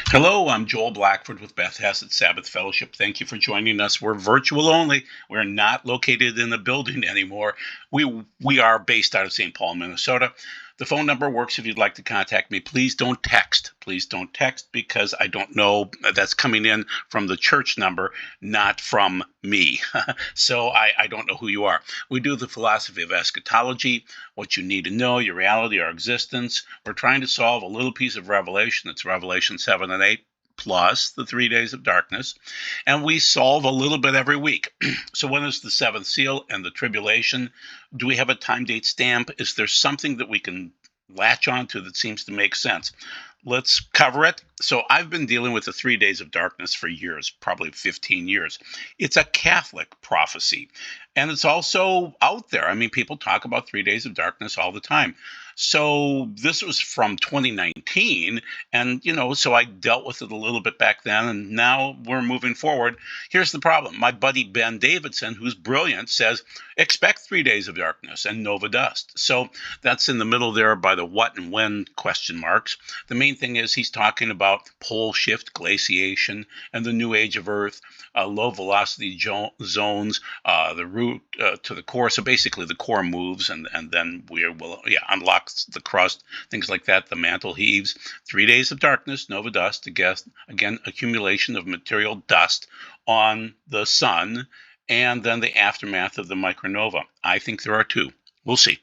Hello, I'm Joel Blackford with Beth Hassett Sabbath Fellowship. Thank you for joining us. We're virtual only. We're not located in the building anymore. We are based out of St. Paul, Minnesota. The phone number works if you'd like to contact me. Please don't text. Please don't text because I don't know. That's coming in from the church number, not from me. So I don't know who you are. We do the philosophy of eschatology, what you need to know, your reality, our existence. We're trying to solve a little piece of Revelation. It's Revelation 7 and 8 plus the 3 days of darkness. And we solve a little bit every week. So when is the seventh seal and the tribulation? Do we have a time date stamp? Is there something that we can latch onto that seems to make sense? Let's cover it. So I've been dealing with the 3 days of darkness for years, probably 15 years. It's a Catholic prophecy. And it's also out there. I mean, people talk about 3 days of darkness all the time. So this was from 2019. And, so I dealt with it a little bit back then. And now we're moving forward. Here's the problem. My buddy Ben Davidson, who's brilliant, says, expect 3 days of darkness and nova dust. So that's in the middle there by the what and when question marks. The main thing is he's talking about pole shift, glaciation, and the new age of Earth, low velocity zones, the route to the core. So basically the core moves and then we will unlocks the crust, things like that. The mantle heaves. 3 days of darkness, nova dust, again, accumulation of material dust on the sun, and then the aftermath of the micronova. I think there are two. We'll see.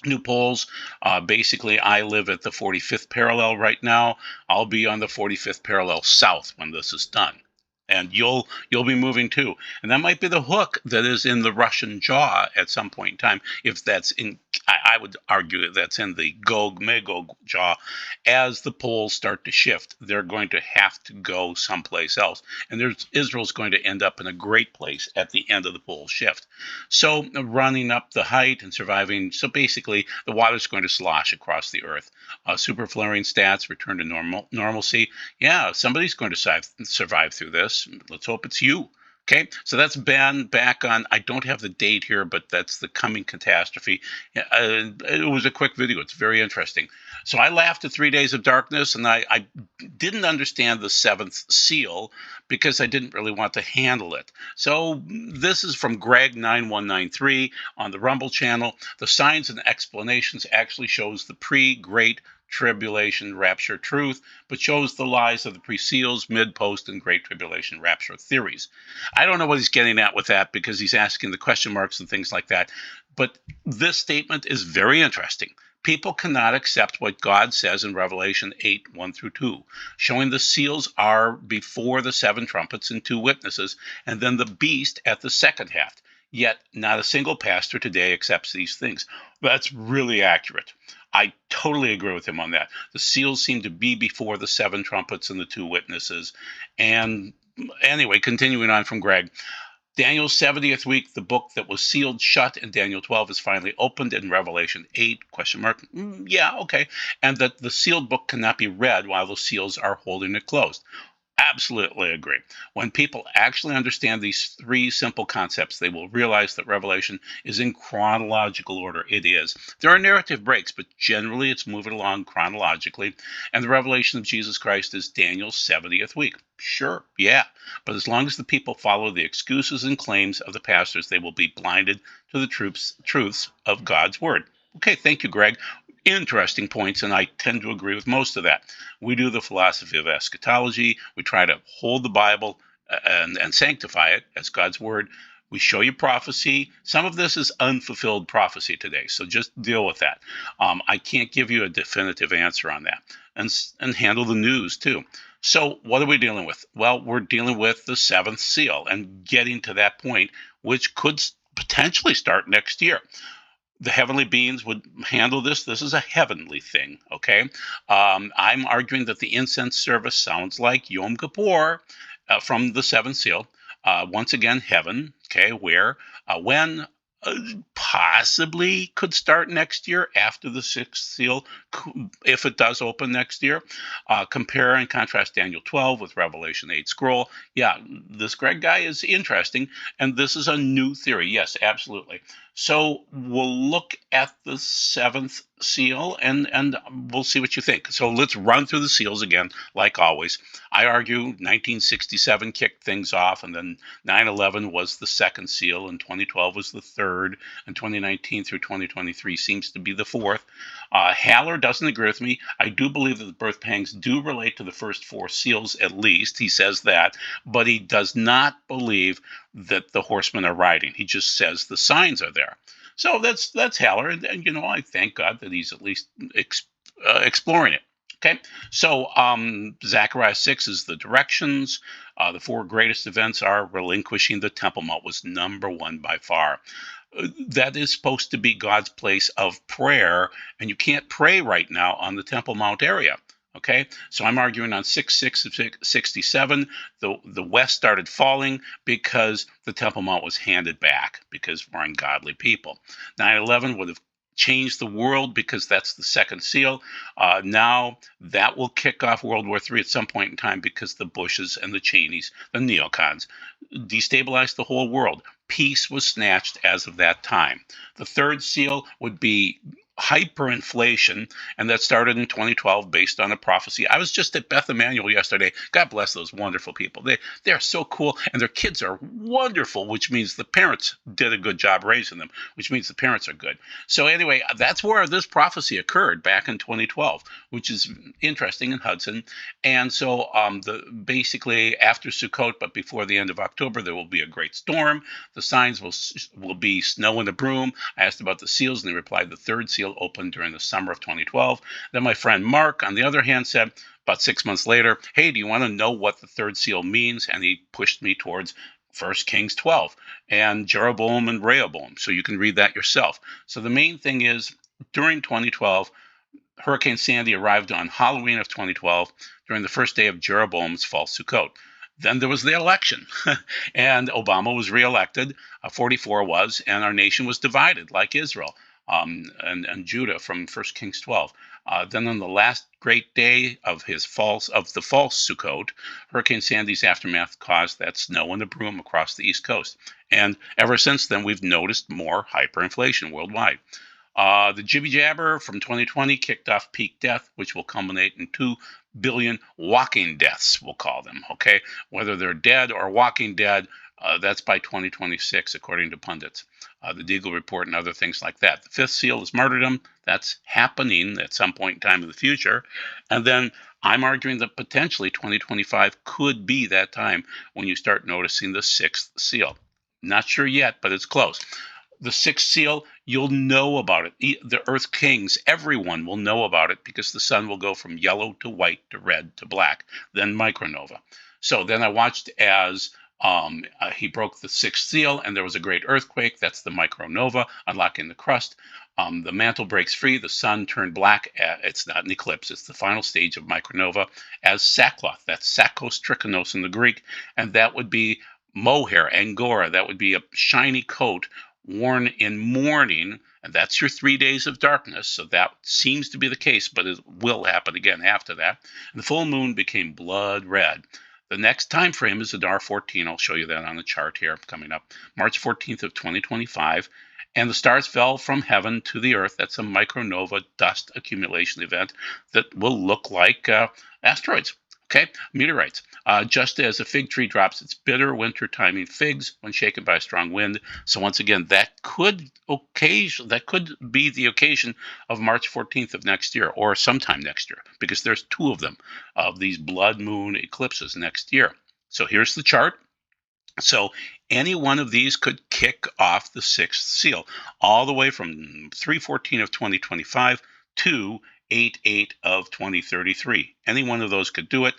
New poles. Basically, I live at the 45th parallel right now. I'll be on the 45th parallel south when this is done. And you'll be moving too. And that might be the hook that is in the Russian jaw at some point in time. If that's in, I would argue that that's in the Gog-Magog jaw. As the poles start to shift, they're going to have to go someplace else. And Israel's going to end up in a great place at the end of the pole shift. So running up the height and surviving. So basically, the water's going to slosh across the earth. Super flaring stats return to normalcy. Yeah, somebody's going to survive through this. Let's hope it's you. Okay, so that's Ben back on. I don't have the date here, but that's the coming catastrophe. It was a quick video. It's very interesting. So I laughed at 3 days of darkness, and I didn't understand the seventh seal because I didn't really want to handle it. So this is from Greg 9193 on the Rumble channel. The signs and explanations actually shows the pre-Great Tribulation rapture truth, but shows the lies of the pre-seals, mid-post, and Great Tribulation rapture theories. I don't know what he's getting at with that because he's asking the question marks and things like that. But this statement is very interesting. People cannot accept what God says in Revelation 8, 1 through 2, showing the seals are before the seven trumpets and two witnesses, and then the beast at the second half. Yet not a single pastor today accepts these things. That's really accurate. I totally agree with him on that. The seals seem to be before the seven trumpets and the two witnesses. And anyway, continuing on from Greg, Daniel's 70th week, the book that was sealed shut in Daniel 12 is finally opened in Revelation 8, question mark. Yeah, okay. And that the sealed book cannot be read while the seals are holding it closed. Absolutely agree. When people actually understand these three simple concepts, they will realize that Revelation is in chronological order. It is. There are narrative breaks, but generally it's moving along chronologically. And the revelation of Jesus Christ is Daniel's 70th week. Sure, yeah. But as long as the people follow the excuses and claims of the pastors, they will be blinded to the truths of God's word. Okay, thank you, Greg. Interesting points, and I tend to agree with most of that. We do the philosophy of eschatology. We try to hold the Bible and sanctify it as God's word. We show you prophecy. Some of this is unfulfilled prophecy today, so just deal with that. I can't give you a definitive answer on that. And handle the news, too. So what are we dealing with? Well, we're dealing with the seventh seal and getting to that point, which could potentially start next year. The heavenly beings would handle this. This is a heavenly thing, okay? I'm arguing that the incense service sounds like Yom Kippur from the seventh seal. Once again, heaven, okay, where, when, possibly could start next year after the sixth seal, if it does open next year. Compare and contrast Daniel 12 with Revelation 8 scroll. Yeah, this Greg guy is interesting, and this is a new theory. Yes, absolutely. So we'll look at the seventh seal and we'll see what you think. So let's run through the seals again, like always. I argue 1967 kicked things off, and then 9/11 was the second seal, and 2012 was the third, and 2019 through 2023 seems to be the fourth. Haller doesn't agree with me. I do believe that the birth pangs do relate to the first four seals, at least. He says that, but he does not believe that the horsemen are riding. He just says the signs are there. So that's Haller, and I thank God that he's at least exploring it. Okay, so Zechariah 6 is the directions. The four greatest events are relinquishing the Temple Mount was number one by far. That is supposed to be God's place of prayer, and you can't pray right now on the Temple Mount area. Okay, so I'm arguing on 6/6/67. The West started falling because the Temple Mount was handed back because we're ungodly people. 9/11 would have changed the world because that's the second seal. Now that will kick off World War III at some point in time because the Bushes and the Cheneys, the neocons, destabilized the whole world. Peace was snatched as of that time. The third seal would be hyperinflation, and that started in 2012 based on a prophecy. I was just at Beth Emanuel yesterday. God bless those wonderful people. They're so cool, and their kids are wonderful, which means the parents did a good job raising them, which means the parents are good. So anyway, that's where this prophecy occurred back in 2012, which is interesting in Hudson. And so basically after Sukkot, but before the end of October, there will be a great storm. The signs will be snow and a broom. I asked about the seals, and they replied the third seal opened during the summer of 2012. Then my friend Mark, on the other hand, said about 6 months later, hey, do you want to know what the third seal means? And he pushed me towards 1 Kings 12 and Jeroboam and Rehoboam. So you can read that yourself. So the main thing is during 2012, Hurricane Sandy arrived on Halloween of 2012 during the first day of Jeroboam's false Sukkot. Then there was the election, and Obama was reelected, 44 was, and our nation was divided like Israel and Judah from 1 Kings 12. Then on the last great day of the false Sukkot, Hurricane Sandy's aftermath caused that snow and the broom across the East Coast. And ever since then, we've noticed more hyperinflation worldwide. The jibby jabber from 2020 kicked off peak death, which will culminate in 2 billion walking deaths, we'll call them, okay? Whether they're dead or walking dead, that's by 2026, according to pundits. The Deagle Report and other things like that. The fifth seal is martyrdom. That's happening at some point in time in the future. And then I'm arguing that potentially 2025 could be that time when you start noticing the sixth seal. Not sure yet, but it's close. The sixth seal, you'll know about it. The Earth Kings, everyone will know about it because the sun will go from yellow to white to red to black, then micronova. So then I watched as he broke the sixth seal, and there was a great earthquake. That's the micronova, unlocking the crust. The mantle breaks free. The sun turned black. It's not an eclipse. It's the final stage of micronova as sackcloth. That's sakkos trichonos in the Greek, and that would be mohair, angora. That would be a shiny coat worn in mourning, and that's your 3 days of darkness. So that seems to be the case, but it will happen again after that. And the full moon became blood red. The next time frame is Adar 14. I'll show you that on the chart here coming up. March 14th of 2025. And the stars fell from heaven to the earth. That's a micronova dust accumulation event that will look like asteroids. Okay, meteorites. Just as a fig tree drops its bitter winter timing figs when shaken by a strong wind. So once again, that could be the occasion of March 14th of next year, or sometime next year, because there's 2 of them, of these blood moon eclipses next year. So here's the chart. So any one of these could kick off the sixth seal, all the way from 3/14 of 2025 to 8/8 of 2033. Any one of those could do it.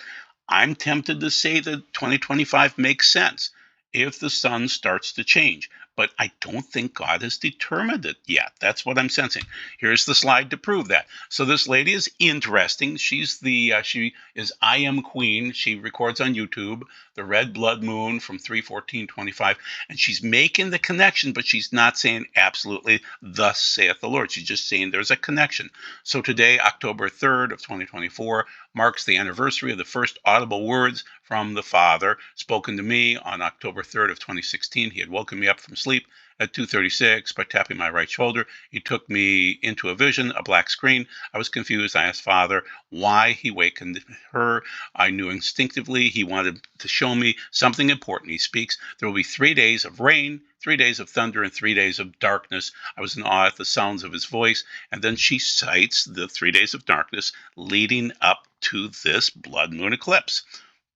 I'm tempted to say that 2025 makes sense if the sun starts to change, but I don't think God has determined it yet. That's what I'm sensing. Here's the slide to prove that. So this lady is interesting. She is I Am Queen. She records on YouTube, the red blood moon from 3/14/25, and she's making the connection, but she's not saying absolutely thus saith the Lord. She's just saying there's a connection. So today, October 3rd of 2024, marks the anniversary of the first audible words from the Father spoken to me on October 3rd of 2016. He had woken me up from sleep at 2:36 by tapping my right shoulder. He took me into a vision, a black screen. I was confused. I asked Father why he wakened her. I knew instinctively he wanted to show me something important. He speaks, there will be 3 days of rain, 3 days of thunder, and 3 days of darkness. I was in awe at the sounds of his voice. And then she cites the 3 days of darkness leading up to this blood moon eclipse.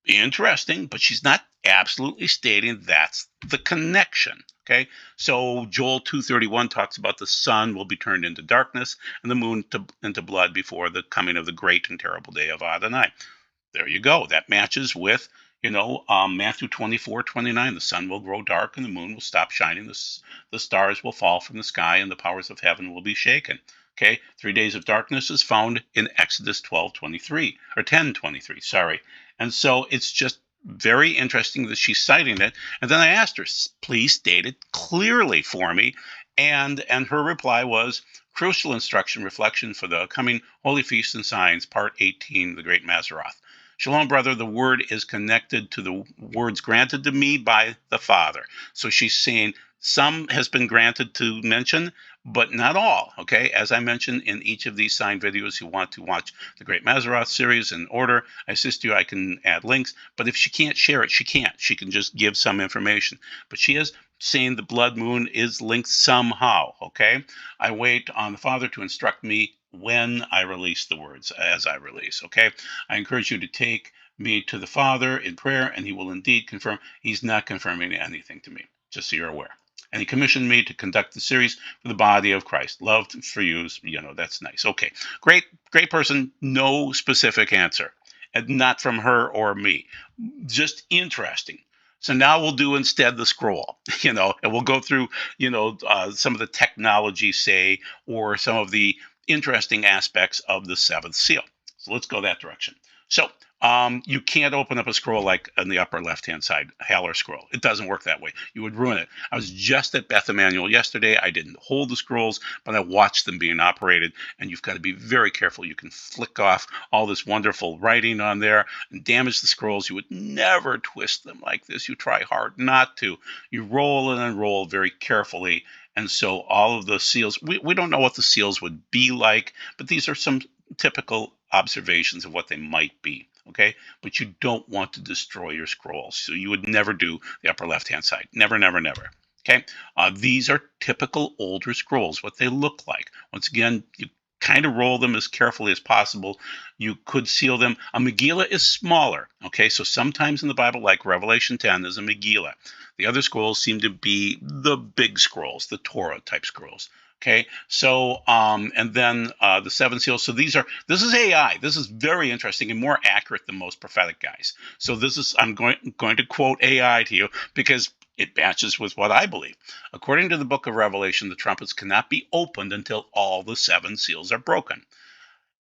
Interesting, but she's not absolutely stating that's the connection. Okay, so Joel 2:31 talks about the sun will be turned into darkness and the moon into blood before the coming of the great and terrible day of Adonai. There you go. That matches with, Matthew 24:29. The sun will grow dark and the moon will stop shining. The stars will fall from the sky and the powers of heaven will be shaken. Okay, 3 days of darkness is found in Exodus 12:23 or 10:23. Sorry, and so it's just very interesting that she's citing it. And then I asked her, please state it clearly for me. And her reply was, crucial instruction reflection for the coming Holy Feasts and Signs, Part 18, the Great Maseroth. Shalom, brother. The word is connected to the words granted to me by the Father. So she's saying some has been granted to mention, but not all. Okay, as I mentioned in each of these signed videos, you want to watch the Great Maseroth series in order. I assist you. I can add links, but if she can't share it, she can't. She can just give some information. But she is saying the blood moon is linked somehow. Okay, I wait on the Father to instruct me when I release the words, as I release. Okay, I encourage you to take me to the Father in prayer, and he will indeed confirm. He's not confirming anything to me, just so you're aware. And he commissioned me to conduct the series for the body of Christ. Love for you, that's nice. Okay, great person. No specific answer, and not from her or me. Just interesting. So now we'll do instead the scroll, and we'll go through, some of the technology, say, or some of the interesting aspects of the seventh seal. So let's go that direction. So you can't open up a scroll like on the upper left-hand side, Haller scroll. It doesn't work that way. You would ruin it. I was just at Beth Emanuel yesterday. I didn't hold the scrolls, but I watched them being operated, and you've got to be very careful. You can flick off all this wonderful writing on there and damage the scrolls. You would never twist them like this. You try hard not to. You roll and unroll very carefully. And so all of the seals, we don't know what the seals would be like, but these are some typical observations of what they might be. Okay, but you don't want to destroy your scrolls. So you would never do the upper left-hand side. Never, never, never. Okay, these are typical older scrolls, what they look like. Once again, you kind of roll them as carefully as possible. You could seal them. A Megillah is smaller. Okay, so sometimes in the Bible, like Revelation 10, there's a Megillah. The other scrolls seem to be the big scrolls, the Torah type scrolls. Okay, so and then the seven seals. So this is AI. This is very interesting and more accurate than most prophetic guys. So I'm going to quote AI to you because it matches with what I believe. According to the book of Revelation, the trumpets cannot be opened until all the seven seals are broken,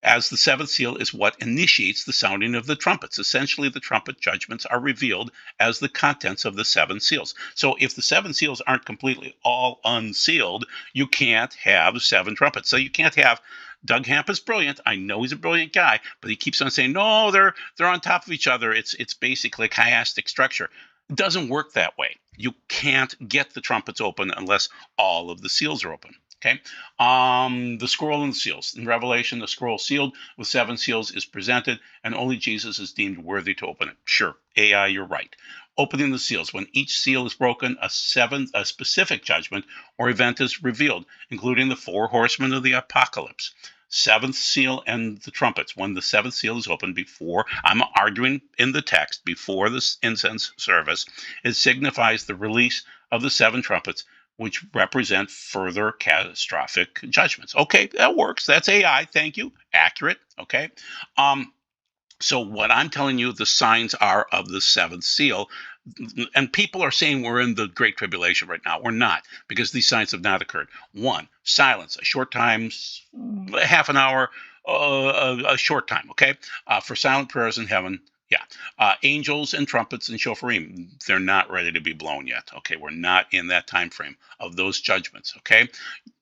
as the seventh seal is what initiates the sounding of the trumpets. Essentially, the trumpet judgments are revealed as the contents of the seven seals. So if the seven seals aren't completely all unsealed, you can't have seven trumpets. So you can't have Doug Hamp is brilliant. I know he's a brilliant guy, but he keeps on saying, no, they're on top of each other. It's basically a chiastic structure. It doesn't work that way. You can't get the trumpets open unless all of the seals are open. Okay, the scroll and the seals. In Revelation, the scroll sealed with seven seals is presented, and only Jesus is deemed worthy to open it. Sure, AI, you're right. Opening the seals. When each seal is broken, a specific judgment or event is revealed, including the four horsemen of the apocalypse. Seventh seal and the trumpets. When the seventh seal is opened before, I'm arguing in the text, before the incense service, it signifies the release of the seven trumpets, which represent further catastrophic judgments. Okay, that works. That's AI. Thank you. Accurate. Okay. So what I'm telling you, the signs are of the seventh seal. And people are saying we're in the Great Tribulation right now. We're not, because these signs have not occurred. One, silence, a short time, half an hour, a short time, okay? For silent prayers in heaven, yeah. Angels and trumpets and shofarim, they're not ready to be blown yet, okay? We're not in that time frame of those judgments, okay?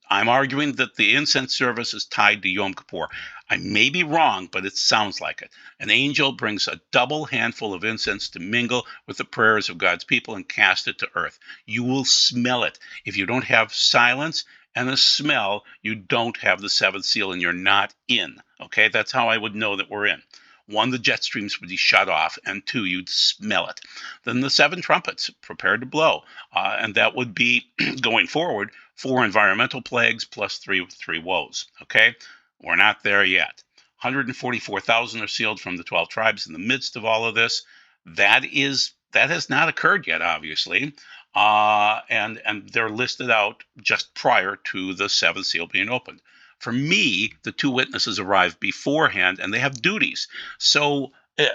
I'm arguing that the incense service is tied to Yom Kippur. I may be wrong, but it sounds like it. An angel brings a double handful of incense to mingle with the prayers of God's people and cast it to earth. You will smell it. If you don't have silence and a smell, you don't have the seventh seal and you're not in. Okay, that's how I would know that we're in. One, the jet streams would be shut off, and two, you'd smell it. Then the seven trumpets prepared to blow, and that would be going forward 4 environmental plagues plus three woes. Okay, we're not there yet. 144,000 are sealed from the 12 tribes in the midst of all of this. That has not occurred yet, obviously, and they're listed out just prior to the seventh seal being opened. For me, the 2 witnesses arrive beforehand, and they have duties. So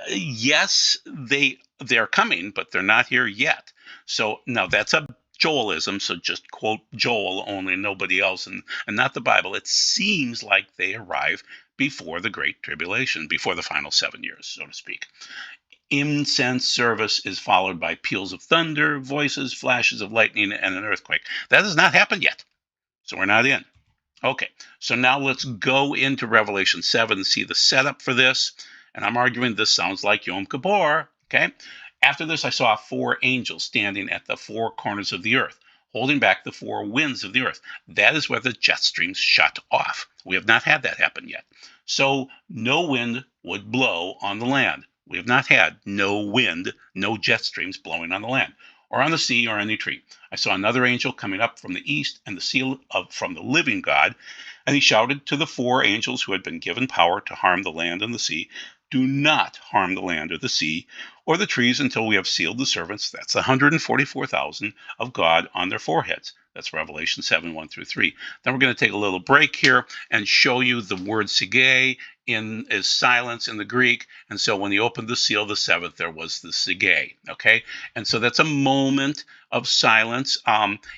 yes, they're coming, but they're not here yet. So now that's a Joelism, so just quote Joel only, nobody else, and not the Bible. It seems like they arrive before the Great Tribulation, before the final 7 years, so to speak. Incense service is followed by peals of thunder, voices, flashes of lightning, and an earthquake. That has not happened yet, so we're not in. Okay, so now let's go into Revelation 7 and see the setup for this. And I'm arguing this sounds like Yom Kippur. Okay, after this, I saw 4 angels standing at the 4 corners of the earth, holding back the 4 winds of the earth. That is where the jet streams shut off. We have not had that happen yet. So no wind would blow on the land. We have not had no wind, no jet streams blowing on the land, or on the sea, or any tree. I saw another angel coming up from the east, and the seal from the living God, and he shouted to the 4 angels who had been given power to harm the land and the sea, "Do not harm the land or the sea or the trees until we have sealed the servants," that's 144,000 of God, "on their foreheads." That's Revelation 7, 1 through 3. Then we're going to take a little break here and show you the word sigay is silence in the Greek. And so when he opened the seal, the 7th, there was the sigay. Okay. And so that's a moment of silence.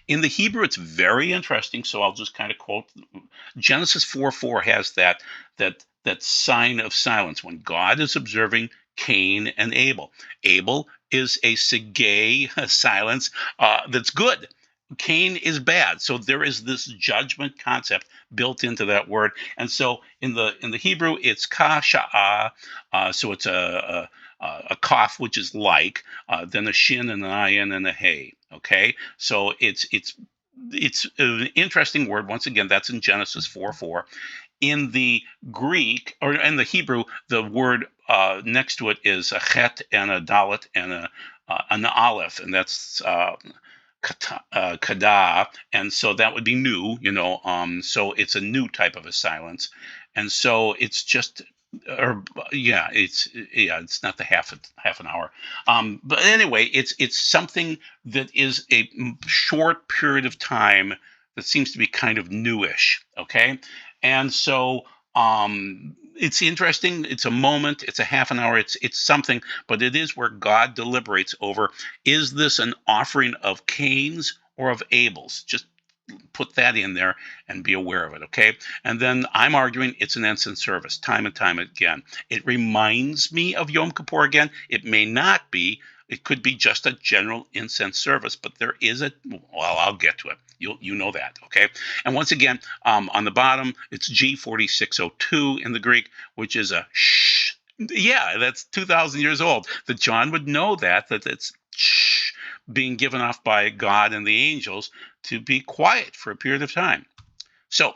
In the Hebrew, it's very interesting. So I'll just kind of quote Genesis 4:4 has that sign of silence when God is observing Cain and Abel. Abel is a sigay, a silence that's good. Cain is bad. So there is this judgment concept built into that word. And so in the Hebrew, it's ka sha'ah. So it's a kaf, which is like, then a shin and an ayin and a hey. Okay, so it's an interesting word. Once again, that's in Genesis 4:4. In the Greek, or in the Hebrew, the word next to it is a chet and a dalet and an aleph, and that's kada, and so that would be new, so it's a new type of a silence, and so it's just, or it's not the half an hour, but anyway, it's something that is a short period of time that seems to be kind of newish, okay, and so it's interesting. It's a moment. It's a half an hour. It's something, but it is where God deliberates over: is this an offering of Cain's or of Abel's? Just put that in there and be aware of it, okay? And then I'm arguing it's an incense service, time and time again. It reminds me of Yom Kippur again. It may not be. It could be just a general incense service, but there is I'll get to it. You know that, okay? And once again, on the bottom, it's G4602 in the Greek, which is a shh. Yeah, that's 2,000 years old. That John would know that it's shh, being given off by God and the angels to be quiet for a period of time. So,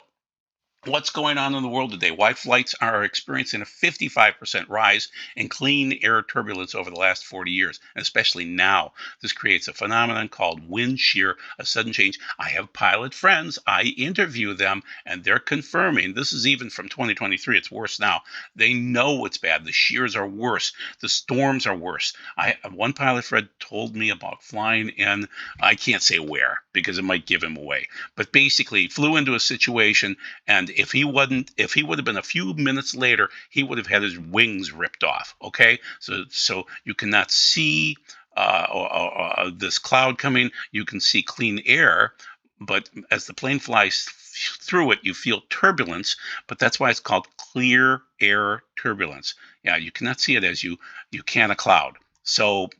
what's going on in the world today? Why flights are experiencing a 55% rise in clean air turbulence over the last 40 years, and especially now. This creates a phenomenon called wind shear, a sudden change. I have pilot friends. I interview them, and they're confirming. This is even from 2023. It's worse now. They know it's bad. The shears are worse. The storms are worse. One pilot friend told me about flying in, I can't say where because it might give him away, but basically flew into a situation, and if he would have been a few minutes later, he would have had his wings ripped off. Okay, so you cannot see this cloud coming. You can see clean air, but as the plane flies through it, you feel turbulence. But that's why it's called clear air turbulence. Yeah, you cannot see it as you can a cloud. So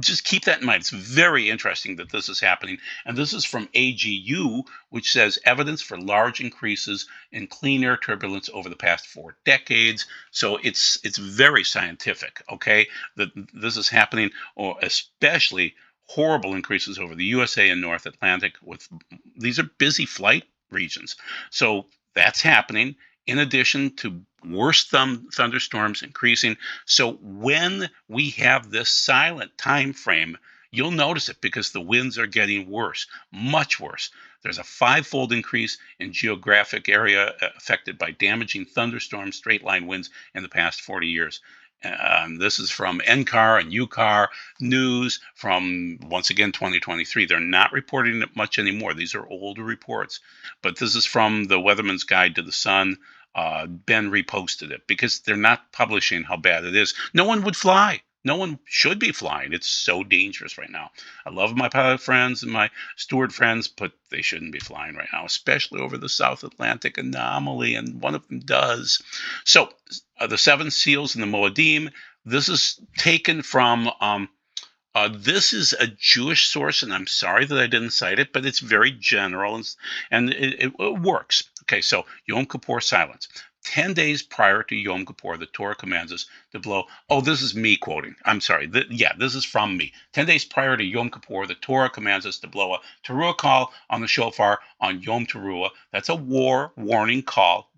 just keep that in mind. It's very interesting that this is happening. And this is from AGU, which says evidence for large increases in clean air turbulence over the past 4 decades. So it's very scientific, okay, that this is happening, or especially horrible increases over the USA and North Atlantic. With these are busy flight regions. So that's happening in addition to worse thunderstorms increasing. So when we have this silent time frame, you'll notice it because the winds are getting worse, much worse. There's a 5-fold increase in geographic area affected by damaging thunderstorms, straight line winds in the past 40 years. This is from NCAR and UCAR News from, once again, 2023. They're not reporting it much anymore. These are older reports. But this is from the Weatherman's Guide to the Sun. Ben reposted it because they're not publishing how bad it is. No one would fly. No one should be flying. It's so dangerous right now. I love my pilot friends and my steward friends, but they shouldn't be flying right now, especially over the South Atlantic anomaly, and one of them does. So the 7 seals and the Moedim, this is taken from this is a Jewish source, and I'm sorry that I didn't cite it, but it's very general, and it works. Okay, so Yom Kippur silence. 10 days prior to Yom Kippur, the Torah commands us to blow. Oh, this is me quoting. I'm sorry. This is from me. 10 days prior to Yom Kippur, the Torah commands us to blow a teruah call on the shofar on Yom Teruah. That's a war warning call,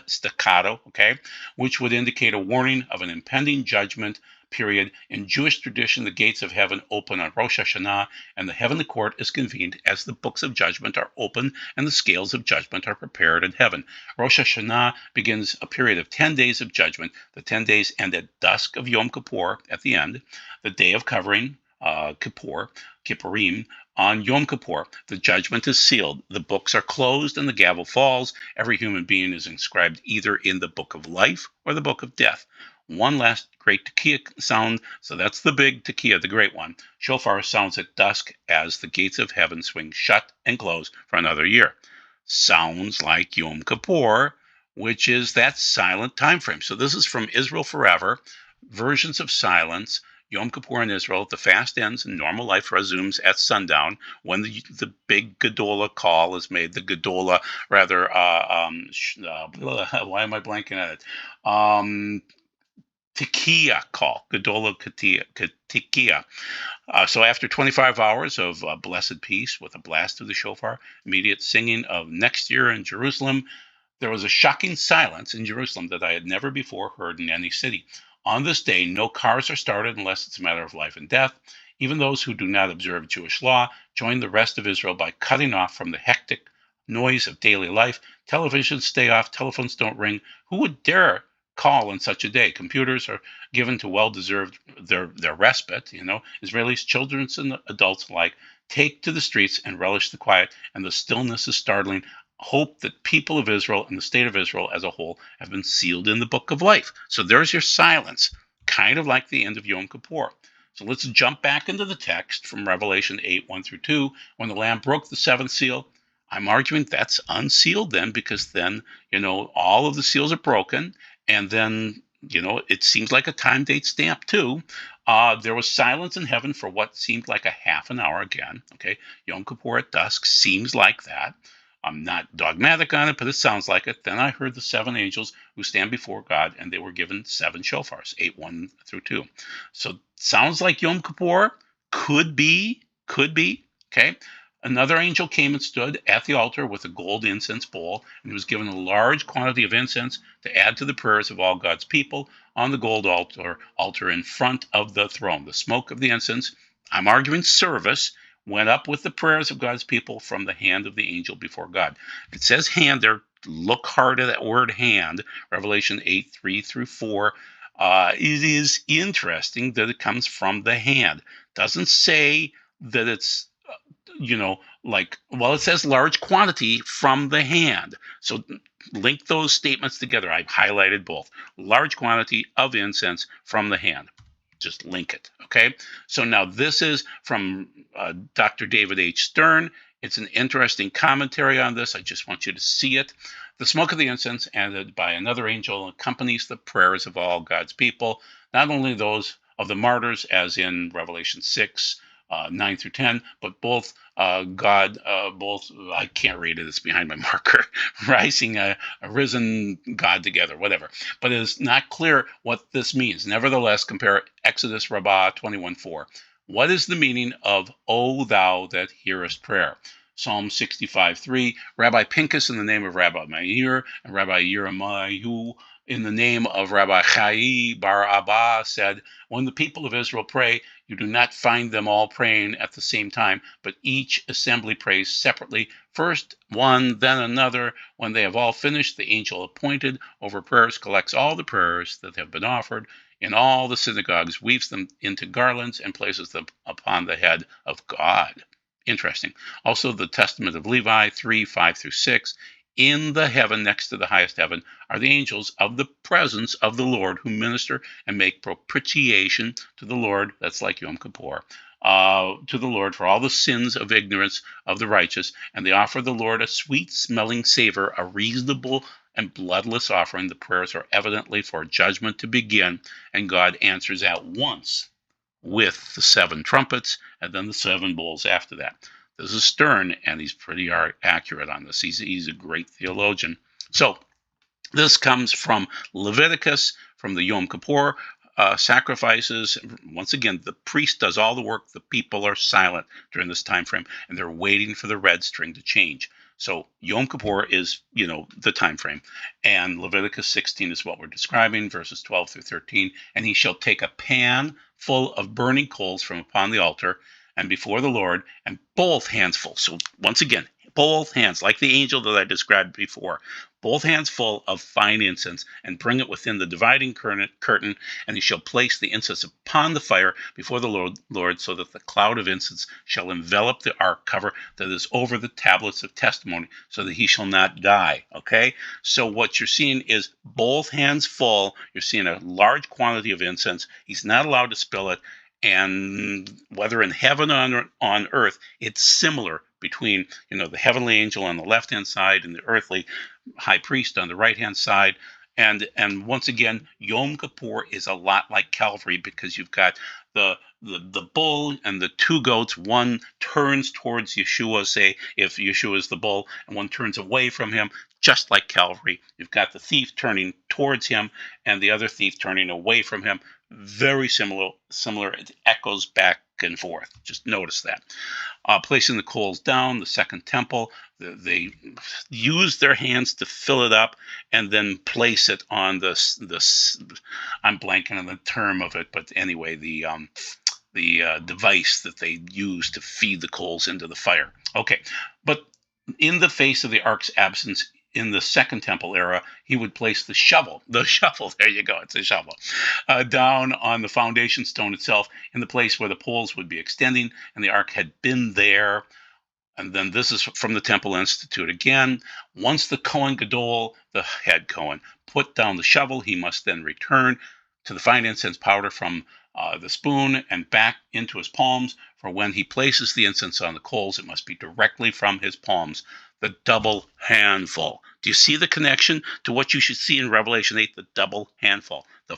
staccato, okay, which would indicate a warning of an impending judgment period. In Jewish tradition, the gates of heaven open on Rosh Hashanah, and the heavenly court is convened as the books of judgment are open and the scales of judgment are prepared in heaven. Rosh Hashanah begins a period of 10 days of judgment. The 10 days end at dusk of Yom Kippur at the end, the day of covering, Kippurim. On Yom Kippur, the judgment is sealed. The books are closed and the gavel falls. Every human being is inscribed either in the book of life or the book of death. One last great tekiah sound. So that's the big tekiah, the great one. Shofar sounds at dusk as the gates of heaven swing shut and close for another year. Sounds like Yom Kippur, which is that silent time frame. So this is from Israel Forever, versions of silence. Yom Kippur in Israel, the fast ends and normal life resumes at sundown when the big Gedolah call is made. The Gedolah, rather, why am I blanking at it? Tekiah call, Gedolah Tekiah. So after 25 hours of blessed peace with a blast of the shofar, immediate singing of next year in Jerusalem, there was a shocking silence in Jerusalem that I had never before heard in any city. On this day, no cars are started unless it's a matter of life and death. Even those who do not observe Jewish law join the rest of Israel by cutting off from the hectic noise of daily life. Televisions stay off, telephones don't ring. Who would dare call on such a day? Computers are given to well-deserved their respite. Israelis, children and adults alike, take to the streets and relish the quiet, and the stillness is startling. Hope that people of Israel and the state of Israel as a whole have been sealed in the book of life. So there's your silence, kind of like the end of Yom Kippur. So let's jump back into the text from Revelation 8, 1 through 2. When the Lamb broke the 7th seal, I'm arguing that's unsealed then, because then, all of the seals are broken. And then, it seems like a time date stamp too. There was silence in heaven for what seemed like a half an hour again. Okay, Yom Kippur at dusk seems like that. I'm not dogmatic on it, but it sounds like it. Then I heard the 7 angels who stand before God, and they were given 7 shofars, 8, 1 through 2. So sounds like Yom Kippur. Could be. Okay. Another angel came and stood at the altar with a gold incense bowl, and he was given a large quantity of incense to add to the prayers of all God's people on the gold altar in front of the throne. The smoke of the incense, I'm arguing service, went up with the prayers of God's people from the hand of the angel before God. It says hand there. Look hard at that word hand, Revelation 8, 3 through 4. It is interesting that it comes from the hand. Doesn't say that it's, it says large quantity from the hand. So link those statements together. I've highlighted both. Large quantity of incense from the hand. Just link it, okay? So now this is from Dr. David H. Stern. It's an interesting commentary on this. I just want you to see it. The smoke of the incense, added by another angel, accompanies the prayers of all God's people, not only those of the martyrs, as in Revelation 6, 9 through 10, but both I can't read it, it's behind my marker, rising a risen God together, whatever. But it is not clear what this means. Nevertheless, compare Exodus Rabbah 21:4. What is the meaning of, O thou that hearest prayer? Psalm 65:3. Rabbi Pinchas in the name of Rabbi Meir and Rabbi Yeremiah in the name of Rabbi Chai bar Abba said, when the people of Israel pray, you do not find them all praying at the same time, but each assembly prays separately, first one, then another. When they have all finished, the angel appointed over prayers collects all the prayers that have been offered in all the synagogues, weaves them into garlands, and places them upon the head of God. Interesting. Also, the Testament of Levi 3:5 through 6. In the heaven next to the highest heaven are the angels of the presence of the Lord who minister and make propitiation to the Lord. That's like Yom Kippur. To the Lord for all the sins of ignorance of the righteous, and they offer the Lord a sweet-smelling savor, a reasonable and bloodless offering. The prayers are evidently for judgment to begin, and God answers at once with the 7 trumpets and then the 7 bowls after that. This is Stern, and he's pretty accurate on this. He's a great theologian. So this comes from Leviticus, from the Yom Kippur sacrifices. Once again, the priest does all the work. The people are silent during this time frame, and they're waiting for the red string to change. So Yom Kippur is, the time frame. And Leviticus 16 is what we're describing, verses 12 through 13. And he shall take a pan full of burning coals from upon the altar and before the Lord, and both hands full. So once again, both hands, like the angel that I described before, both hands full of fine incense, and bring it within the dividing curtain, and he shall place the incense upon the fire before the Lord, so that the cloud of incense shall envelop the ark cover that is over the tablets of testimony, so that he shall not die. Okay? So what you're seeing is both hands full. You're seeing a large quantity of incense. He's not allowed to spill it. And whether in heaven or on earth, it's similar between, the heavenly angel on the left-hand side and the earthly high priest on the right-hand side. And once again, Yom Kippur is a lot like Calvary, because you've got the bull and the 2 goats. One turns towards Yeshua, say, if Yeshua is the bull, and one turns away from him, just like Calvary. You've got the thief turning towards him and the other thief turning away from him. Very similar. It echoes back and forth. Just notice that. Placing the coals down, the second temple, they use their hands to fill it up and then place it on this. I'm blanking on the term of it, but anyway, the device that they use to feed the coals into the fire. Okay, but in the face of the ark's absence, in the Second Temple era, he would place the shovel, there you go, it's a shovel, down on the foundation stone itself, in the place where the poles would be extending, and the ark had been there. And then this is from the Temple Institute again. Once the Kohen Gadol, the head Kohen, put down the shovel, he must then return to the fine incense powder from the spoon and back into his palms. For when he places the incense on the coals, it must be directly from his palms, the double handful. Do you see the connection to what you should see in Revelation 8, the double handful, the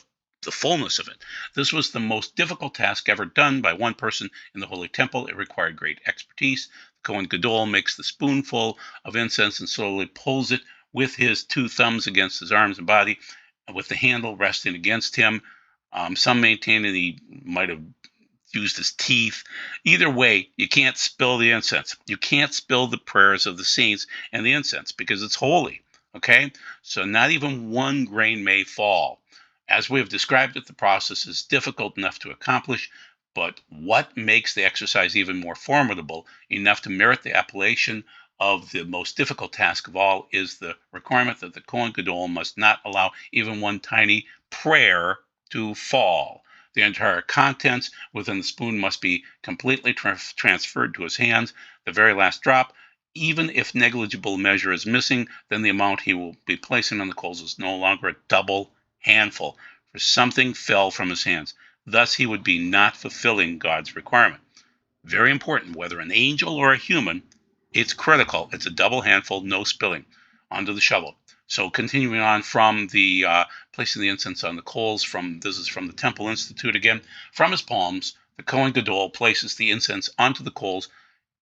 fullness of it? This was the most difficult task ever done by one person in the Holy Temple. It required great expertise. The Kohen Gadol makes the spoonful of incense and slowly pulls it with his 2 thumbs against his arms and body, with the handle resting against him. Some maintain that he might have used his teeth. Either way, you can't spill the incense. You can't spill the prayers of the saints and the incense, because it's holy. Okay? So not even 1 grain may fall. As we have described it, the process is difficult enough to accomplish, but what makes the exercise even more formidable, enough to merit the appellation of the most difficult task of all, is the requirement that the Kohen Gadol must not allow even 1 tiny prayer to fall. The entire contents within the spoon must be completely transferred to his hands. The very last drop, even if negligible measure is missing, then the amount he will be placing on the coals is no longer a double handful, for something fell from his hands. Thus he would be not fulfilling God's requirement. Very important, whether an angel or a human, it's critical. It's a double handful, no spilling, onto the shovel. So continuing on from the placing the incense on the coals, this is from the Temple Institute again. From his palms, the Kohen Gadol places the incense onto the coals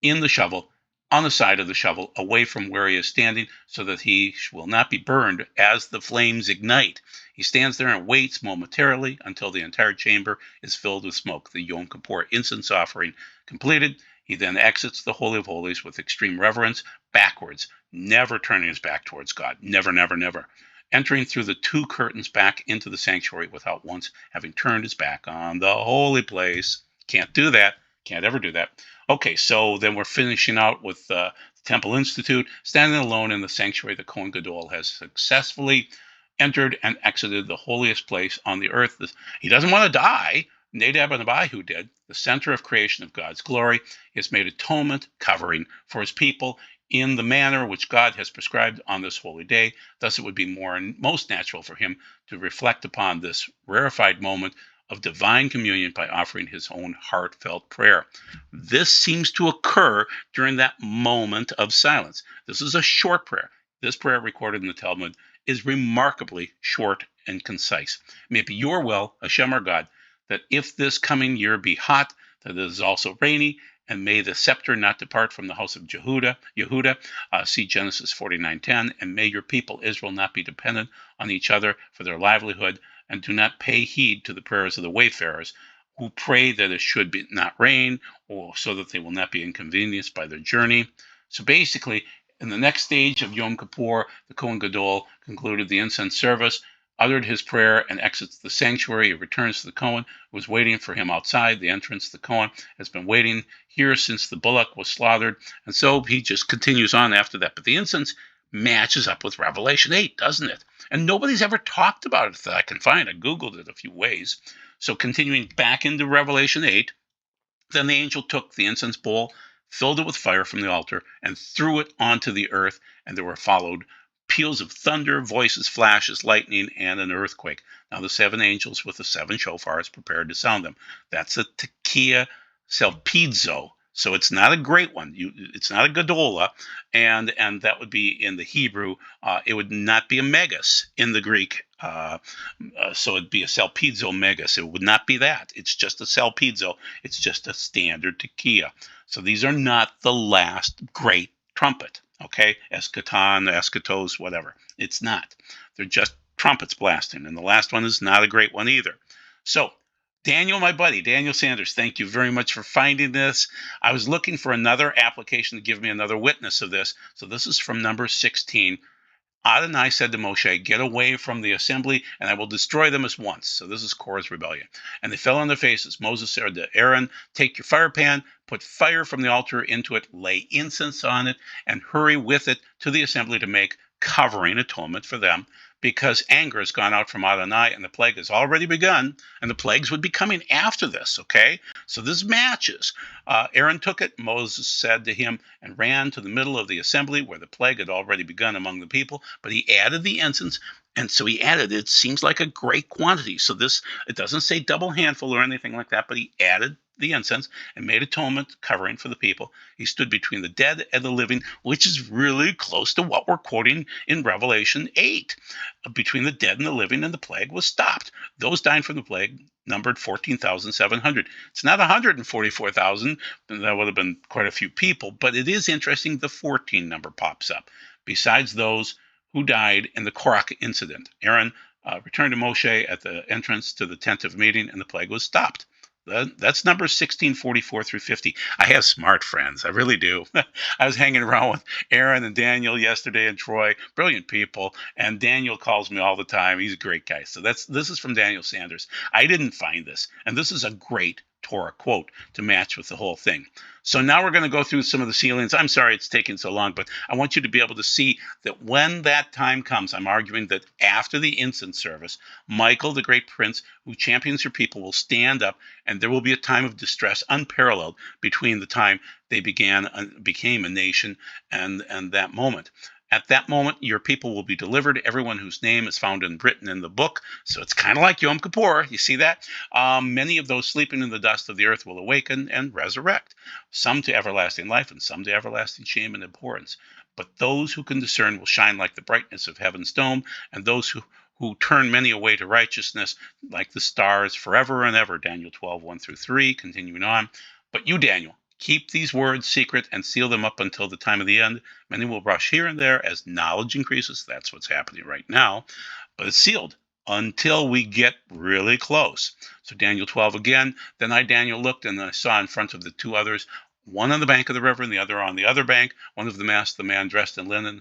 in the shovel, on the side of the shovel, away from where he is standing, so that he will not be burned as the flames ignite. He stands there and waits momentarily until the entire chamber is filled with smoke. The Yom Kippur incense offering completed, he then exits the Holy of Holies with extreme reverence, backwards, never turning his back towards God. Never, never, never. Entering through the two curtains back into the sanctuary without once having turned his back on the holy place. Can't do that. Can't ever do that. Okay, so then we're finishing out with the Temple Institute. Standing alone in the sanctuary, the Kohen Gadol has successfully entered and exited the holiest place on the earth. He doesn't want to die. Nadab and Abihu did. The center of creation of God's glory. He has made atonement, covering for his people in the manner which God has prescribed on this holy day. Thus, it would be more and most natural for him to reflect upon this rarefied moment of divine communion by offering his own heartfelt prayer. This seems to occur during that moment of silence. This is a short prayer. This prayer recorded in the Talmud is remarkably short and concise. May it be your will, Hashem our God, that if this coming year be hot, that it is also rainy, and may the scepter not depart from the house of Yehuda, see Genesis 49:10, and may your people Israel not be dependent on each other for their livelihood, and do not pay heed to the prayers of the wayfarers, who pray that it should not rain, or so that they will not be inconvenienced by their journey. So basically, in the next stage of Yom Kippur, the Kohen Gadol concluded the incense service, uttered his prayer, and exits the sanctuary. He returns to the Kohen, who was waiting for him outside the entrance. The Kohen has been waiting here since the bullock was slaughtered, and so he just continues on after that. But the incense matches up with Revelation 8, doesn't it? And nobody's ever talked about it that I can find. I Googled it a few ways. So continuing back into Revelation 8, then the angel took the incense bowl, filled it with fire from the altar, and threw it onto the earth, and there were followed peals of thunder, voices, flashes, lightning, and an earthquake. Now the seven angels with the seven shofars prepared to sound them. That's a tekiah selpidzo. So it's not a great one. It's not a gadola, and that would be in the Hebrew. It would not be a megas in the Greek. So it'd be a selpidzo megas. It would not be that. It's just a selpidzo. It's just a standard tekiah. So these are not the last great trumpet. Okay, eschaton, eschatos, whatever. It's not. They're just trumpets blasting, and the last one is not a great one either. So Daniel, my buddy, Daniel Sanders, thank you very much for finding this. I was looking for another application to give me another witness of this. So this is from number 16. Adonai said to Moshe, get away from the assembly, and I will destroy them as once. So this is Korah's rebellion. And they fell on their faces. Moses said to Aaron, take your fire pan, put fire from the altar into it, lay incense on it, and hurry with it to the assembly to make covering atonement for them, because anger has gone out from Adonai, and the plague has already begun, and the plagues would be coming after this, okay? So this matches. Aaron took it, Moses said to him, and ran to the middle of the assembly where the plague had already begun among the people, but he added the incense, and so he added, it seems like a great quantity. So this, it doesn't say double handful or anything like that, but he added the incense and made atonement covering for the people. He stood between the dead and the living, which is really close to what we're quoting in Revelation 8. Between the dead and the living, and the plague was stopped. Those dying from the plague numbered 14,700. It's not 144,000. That would have been quite a few people, but it is interesting the 14 number pops up. Besides those who died in the Korah incident, Aaron returned to Moshe at the entrance to the tent of meeting, and the plague was stopped. That's number 1644 through 50. I have smart friends. I really do. I was hanging around with Aaron and Daniel yesterday and Troy, brilliant people. And Daniel calls me all the time. He's a great guy. So this is from Daniel Sanders. I didn't find this. And this is a great Torah quote to match with the whole thing. So now we're going to go through some of the sealings. I'm sorry it's taking so long, but I want you to be able to see that when that time comes, I'm arguing that after the incense service, Michael, the great prince who champions your people, will stand up, and there will be a time of distress unparalleled between the time they became a nation and that moment. At that moment, your people will be delivered, everyone whose name is found and written in the book. So it's kind of like Yom Kippur. You see that? Many of those sleeping in the dust of the earth will awaken and resurrect, some to everlasting life and some to everlasting shame and abhorrence. But those who can discern will shine like the brightness of heaven's dome, and those who turn many away to righteousness like the stars forever and ever. Daniel 12, 1 through 3, continuing on. But you, Daniel, keep these words secret and seal them up until the time of the end. Many will rush here and there as knowledge increases. That's what's happening right now. But it's sealed until we get really close. So Daniel 12 again. Then I, Daniel, looked, and I saw in front of the two others, one on the bank of the river and the other on the other bank. One of them asked the man dressed in linen,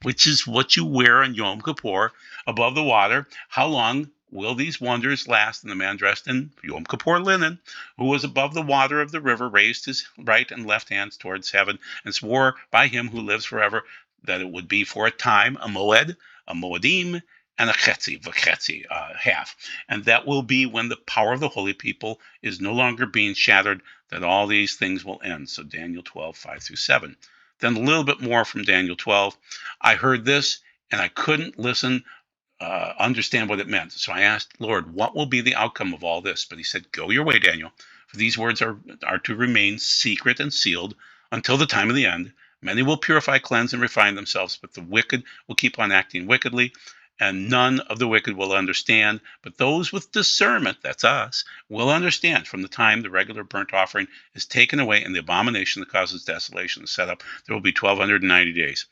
which is what you wear on Yom Kippur, above the water, how long will these wonders last? And the man dressed in Yom Kippur linen, who was above the water of the river, raised his right and left hands towards heaven and swore by him who lives forever that it would be for a time, a moed, a moedim, and a v'chetzi, half. And that will be when the power of the holy people is no longer being shattered, that all these things will end. So Daniel 12, 5 through 7. Then a little bit more from Daniel 12. I heard this, and I couldn't understand what it meant. So I asked, Lord, what will be the outcome of all this? But he said, go your way, Daniel, for these words are to remain secret and sealed until the time of the end. Many will purify, cleanse, and refine themselves, but the wicked will keep on acting wickedly, and none of the wicked will understand. But those with discernment, that's us, will understand from the time the regular burnt offering is taken away and the abomination that causes desolation is set up. There will be 1,290 days.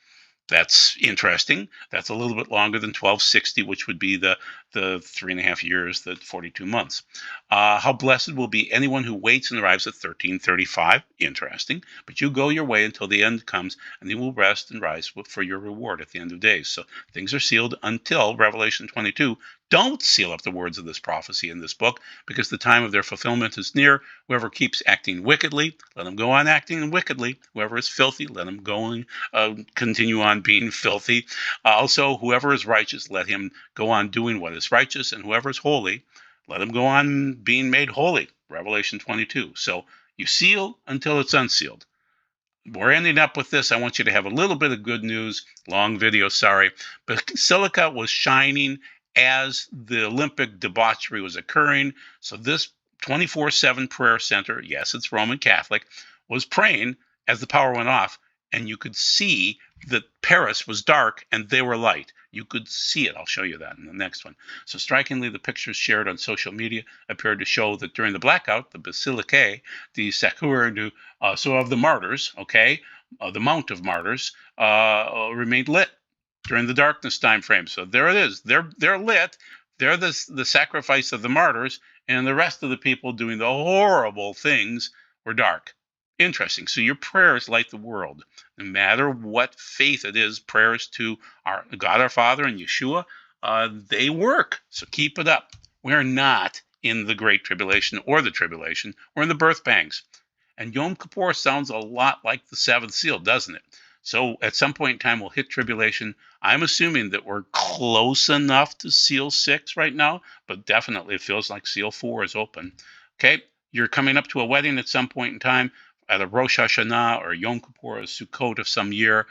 That's interesting. That's a little bit longer than 1260, which would be the 3.5 years, the 42 months. How blessed will be anyone who waits and arrives at 1335. Interesting. But you go your way until the end comes, and you will rest and rise for your reward at the end of days. So things are sealed until Revelation 22. Don't seal up the words of this prophecy in this book, because the time of their fulfillment is near. Whoever keeps acting wickedly, let him go on acting wickedly. Whoever is filthy, let him go and continue on being filthy. Also, whoever is righteous, let him go on doing what is righteous. And whoever is holy, let him go on being made holy. Revelation 22. So you seal until it's unsealed. We're ending up with this. I want you to have a little bit of good news. Long video, sorry. Basilica was shining as the Olympic debauchery was occurring. So this 24/7 prayer center, yes, it's Roman Catholic, was praying as the power went off. And you could see that Paris was dark and they were light. You could see it. I'll show you that in the next one. So strikingly, the pictures shared on social media appeared to show that during the blackout, the Basilique, the Sacre du so of the martyrs, the Mount of Martyrs, remained lit during the darkness time frame. So there it is. They're lit. They're the sacrifice of the martyrs, and the rest of the people doing the horrible things were dark. Interesting. So your prayers light the world. No matter what faith it is, prayers to our God our Father and Yeshua, they work. So keep it up. We're not in the Great Tribulation or the Tribulation. We're in the birth pangs. And Yom Kippur sounds a lot like the seventh seal, doesn't it? So at some point in time, we'll hit tribulation. I'm assuming that we're close enough to seal 6 right now, but definitely it feels like seal 4 is open. Okay, you're coming up to a wedding at some point in time, at a Rosh Hashanah or Yom Kippur or Sukkot of some year.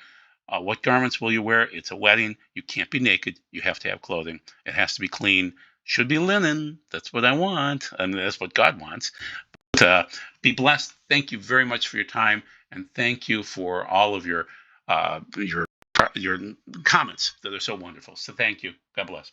What garments will you wear? It's a wedding. You can't be naked. You have to have clothing. It has to be clean. Should be linen. That's what I want. And that's what God wants. But be blessed. Thank you very much for your time. And thank you for all of your comments that are so wonderful. So thank you. God bless.